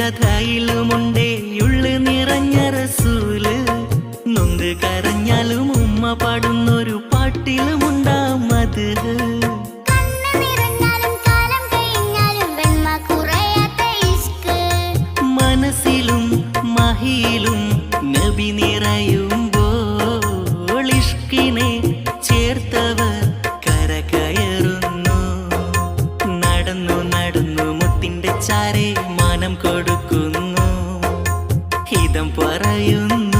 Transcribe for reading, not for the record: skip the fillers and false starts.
കഥയിലുമുണ്ടേ ഉള്ളു നിറഞ്ഞ റസൂല്. നൊന്ത് കരഞ്ഞാലും ഉമ്മ പാടുന്നൊരു പാട്ടിലുമുണ്ടാ മത്. മനസ്സിലും മഹിയിലും നബി നിറയുമ്പോൾ ഇഷ്കിനെ ചേർത്തവർ കരകയറുന്നു. നടന്നു നടന്നു മുത്തിന്റെ ചാരെ മാനം കൊടുക്കുന്നു, ഹിതം പറയുന്നു.